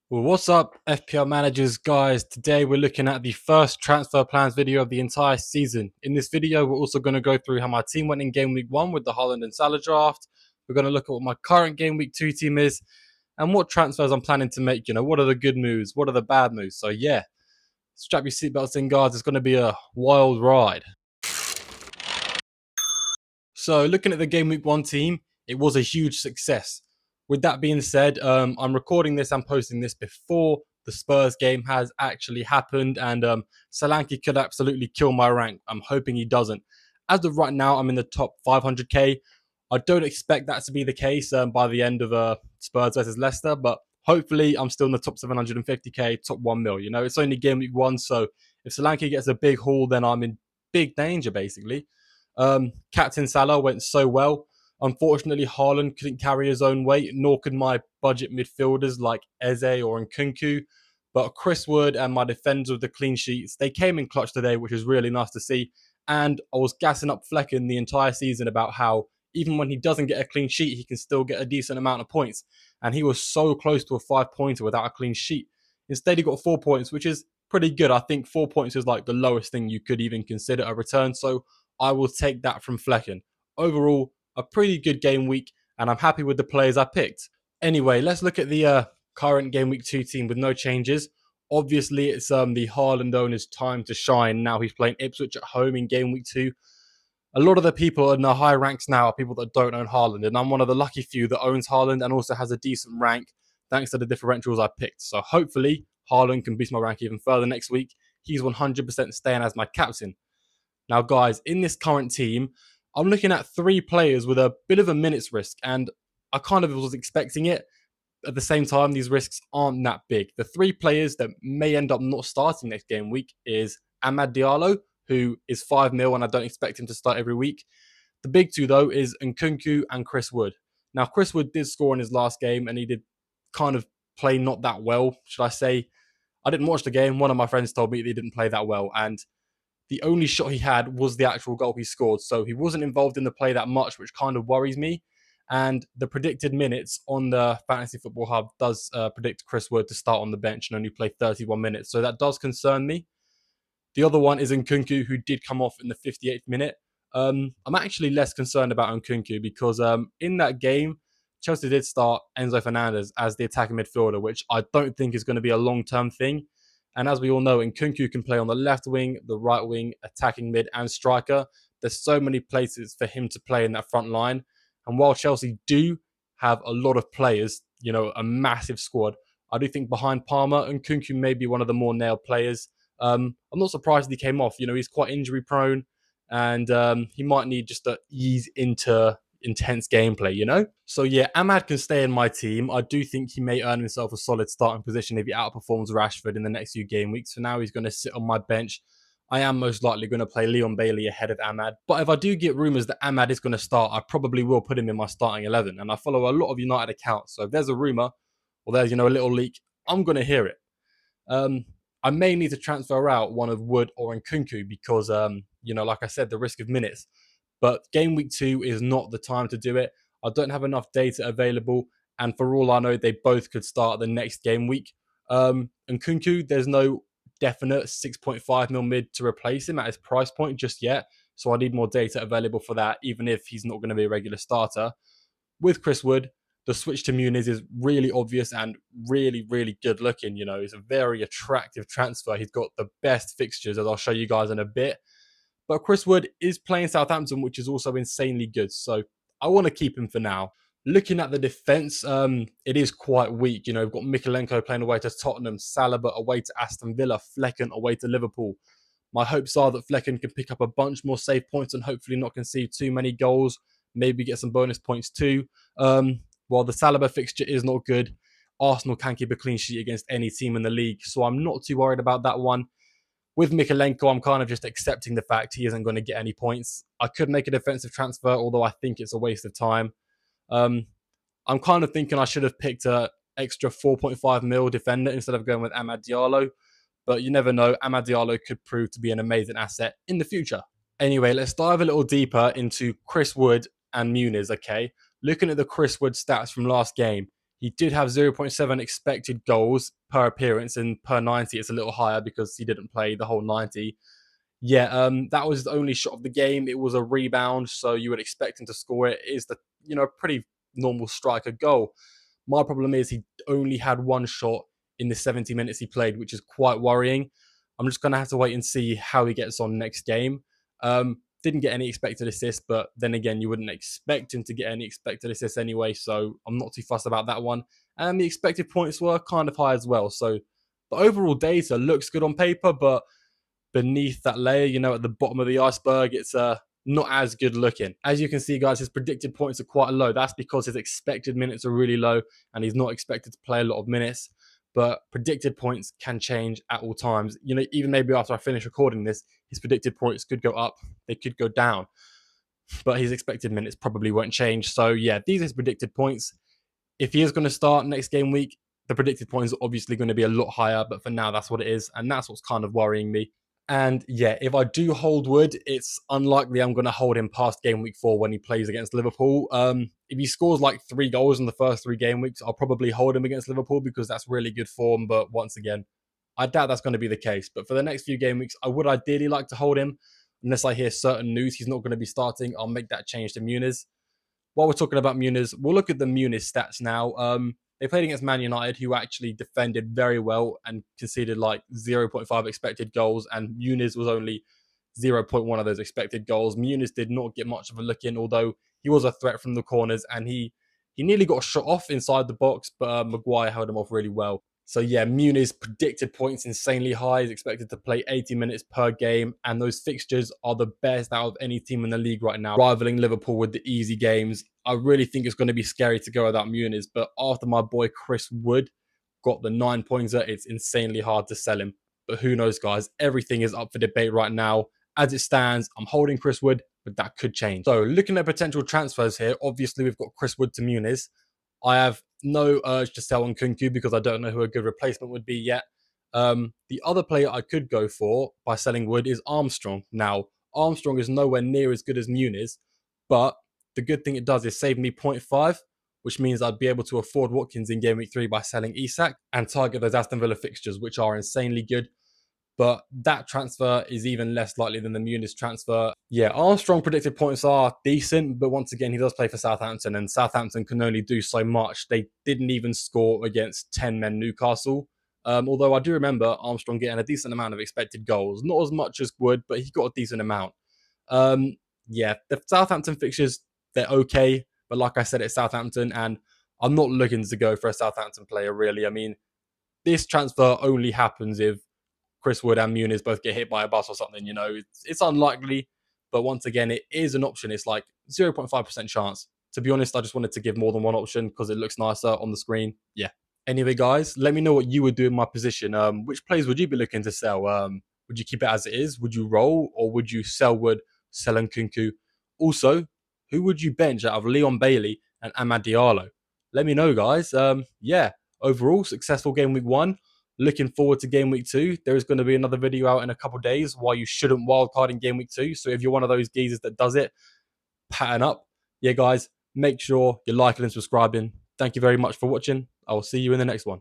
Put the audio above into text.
Well, what's up, FPL managers, guys? Today we're looking at the first transfer plans video of the entire season. In this video, we're also going to go through how my team went in game week 1 with the Haaland and Salah draft. We're going to look at what my current game week 2 team is and what transfers I'm planning to make. What are the good moves? What are the bad moves? So, yeah, strap your seatbelts in, guys. It's going to be a wild ride. So, looking at the game week 1 team, it was a huge success. With that being said, I'm recording this and posting this before the Spurs game has actually happened, and Solanke could absolutely kill my rank. I'm hoping he doesn't. As of right now, I'm in the top 500k. I don't expect that to be the case by the end of Spurs versus Leicester, but hopefully I'm still in the top 750k, top 1 mil. It's only game week 1, so if Solanke gets a big haul, then I'm in big danger, basically. Captain Salah went so well. Unfortunately, Haaland couldn't carry his own weight, nor could my budget midfielders like Eze or Nkunku. But Chris Wood and my defenders with the clean sheets, they came in clutch today, which is really nice to see. And I was gassing up Flecken the entire season about how even when he doesn't get a clean sheet, he can still get a decent amount of points. And he was so close to a 5-pointer without a clean sheet. Instead, he got 4 points, which is pretty good. I think 4 points is like the lowest thing you could even consider a return. So I will take that from Flecken. Overall, a pretty good game week, and I'm happy with the players I picked. Anyway, let's look at the current game week 2 team with no changes. Obviously, it's the Haaland owner's time to shine. Now he's playing Ipswich at home in game week 2. A lot of the people in the high ranks now are people that don't own Haaland, and I'm one of the lucky few that owns Haaland and also has a decent rank thanks to the differentials I picked. So hopefully, Haaland can boost my rank even further next week. He's 100% staying as my captain. Now, guys, in this current team, I'm looking at 3 players with a bit of a minutes risk, and I kind of was expecting it. At the same time, these risks aren't that big. The 3 players that may end up not starting next game week is Amad Diallo, who is 5 mil, and I don't expect him to start every week. The big 2, though, is Nkunku and Chris Wood. Now, Chris Wood did score in his last game, and he did kind of play not that well, should I say. I didn't watch the game. One of my friends told me he didn't play that well, and the only shot he had was the actual goal he scored. So he wasn't involved in the play that much, which kind of worries me. And the predicted minutes on the Fantasy Football Hub does predict Chris Wood to start on the bench and only play 31 minutes. So that does concern me. The other one is Nkunku, who did come off in the 58th minute. I'm actually less concerned about Nkunku because in that game, Chelsea did start Enzo Fernandez as the attacking midfielder, which I don't think is going to be a long-term thing. And as we all know, Nkunku can play on the left wing, the right wing, attacking mid, and striker. There's so many places for him to play in that front line. And while Chelsea do have a lot of players, a massive squad, I do think behind Palmer, Nkunku may be one of the more nailed players. I'm not surprised he came off. He's quite injury prone, and he might need just to ease into intense gameplay. So yeah, Amad can stay in my team. I do think he may earn himself a solid starting position if he outperforms Rashford in the next few game weeks. For now, he's going to sit on my bench. I am most likely going to play Leon Bailey ahead of Amad. But if I do get rumours that Amad is going to start, I probably will put him in my starting 11. And I follow a lot of United accounts. So if there's a rumour or there's, a little leak, I'm going to hear it. I may need to transfer out one of Wood or Nkunku because, like I said, the risk of minutes. But game week 2 is not the time to do it. I don't have enough data available. And for all I know, they both could start the next game week. Nkunku, there's no definite 6.5 mil mid to replace him at his price point just yet. So I need more data available for that, even if he's not going to be a regular starter. With Chris Wood, the switch to Muniz is really obvious and really, really good looking. He's a very attractive transfer. He's got the best fixtures, as I'll show you guys in a bit. But Chris Wood is playing Southampton, which is also insanely good. So I want to keep him for now. Looking at the defence, it is quite weak. We've got Mykolenko playing away to Tottenham, Saliba away to Aston Villa, Flecken away to Liverpool. My hopes are that Flecken can pick up a bunch more save points and hopefully not concede too many goals. Maybe get some bonus points too. While the Saliba fixture is not good, Arsenal can keep a clean sheet against any team in the league. So I'm not too worried about that one. With Mykolenko, I'm kind of just accepting the fact he isn't going to get any points. I could make a defensive transfer, although I think it's a waste of time. I'm kind of thinking I should have picked an extra 4.5 mil defender instead of going with Amad Diallo. But you never know, Amad Diallo could prove to be an amazing asset in the future. Anyway, let's dive a little deeper into Chris Wood and Muniz, okay? Looking at the Chris Wood stats from last game, He did have 0.7 expected goals per appearance, and per 90 it's a little higher because he didn't play the whole 90. Yeah, that was the only shot of the game. It was a rebound, so you would expect him to score it. It is the pretty normal striker goal. My problem is he only had one shot in the 70 minutes he played, which is quite worrying. I'm just gonna have to wait and see how he gets on next game. Didn't get any expected assists, but then again, you wouldn't expect him to get any expected assists anyway, so I'm not too fussed about that one. And the expected points were kind of high as well. So the overall data looks good on paper, but beneath that layer, at the bottom of the iceberg, it's not as good looking. As you can see, guys, his predicted points are quite low. That's because his expected minutes are really low and he's not expected to play a lot of minutes. But predicted points can change at all times. Even maybe after I finish recording this, his predicted points could go up, they could go down. But his expected minutes probably won't change. So yeah, these are his predicted points. If he is going to start next game week, the predicted points are obviously going to be a lot higher. But for now, that's what it is. And that's what's kind of worrying me. And yeah, if I do hold Wood, it's unlikely I'm going to hold him past game week 4 when he plays against Liverpool. If he scores like 3 goals in the first 3 game weeks, I'll probably hold him against Liverpool because that's really good form. But once again, I doubt that's going to be the case. But for the next few game weeks, I would ideally like to hold him. Unless I hear certain news he's not going to be starting, I'll make that change to Muniz. While we're talking about Muniz, we'll look at the Muniz stats now. They played against Man United, who actually defended very well and conceded like 0.5 expected goals, and Muniz was only 0.1 of those expected goals. Muniz did not get much of a look in, although he was a threat from the corners, and he nearly got a shot off inside the box, but Maguire held him off really well. So yeah, Muniz predicted points insanely high. He's expected to play 80 minutes per game, and those fixtures are the best out of any team in the league right now, rivaling Liverpool with the easy games. I really think it's going to be scary to go without Muniz, but after my boy Chris Wood got the 9-pointer, it's insanely hard to sell him. But who knows, guys? Everything is up for debate right now. As it stands, I'm holding Chris Wood, but that could change. So looking at potential transfers here, obviously we've got Chris Wood to Muniz. I have no urge to sell Nkunku because I don't know who a good replacement would be yet. The other player I could go for by selling Wood is Armstrong. Now, Armstrong is nowhere near as good as Muniz, but the good thing it does is save me 0.5, which means I'd be able to afford Watkins in game week 3 by selling Isak and target those Aston Villa fixtures, which are insanely good. But that transfer is even less likely than the Muniz transfer. Yeah, Armstrong predicted points are decent, but once again, he does play for Southampton, and Southampton can only do so much. They didn't even score against 10-men Newcastle. Although I do remember Armstrong getting a decent amount of expected goals. Not as much as Wood, but he got a decent amount. Yeah, the Southampton fixtures, they're okay. But like I said, it's Southampton, and I'm not looking to go for a Southampton player, really. I mean, this transfer only happens if Chris Wood and Muniz both get hit by a bus or something. It's unlikely, but once again, it is an option. It's like 0.5% chance. To be honest, I just wanted to give more than one option because it looks nicer on the screen. Yeah. Anyway, guys, let me know what you would do in my position. Which plays would you be looking to sell? Would you keep it as it is? Would you roll, or would you sell Wood, sell Nkunku? Also, who would you bench out of Leon Bailey and Amad Diallo? Let me know, guys. Yeah. Overall, successful game week 1. Looking forward to game week 2. There is going to be another video out in a couple of days why you shouldn't wildcard in game week 2. So if you're one of those geezers that does it, pattern up. Yeah, guys, make sure you're liking and subscribing. Thank you very much for watching. I will see you in the next one.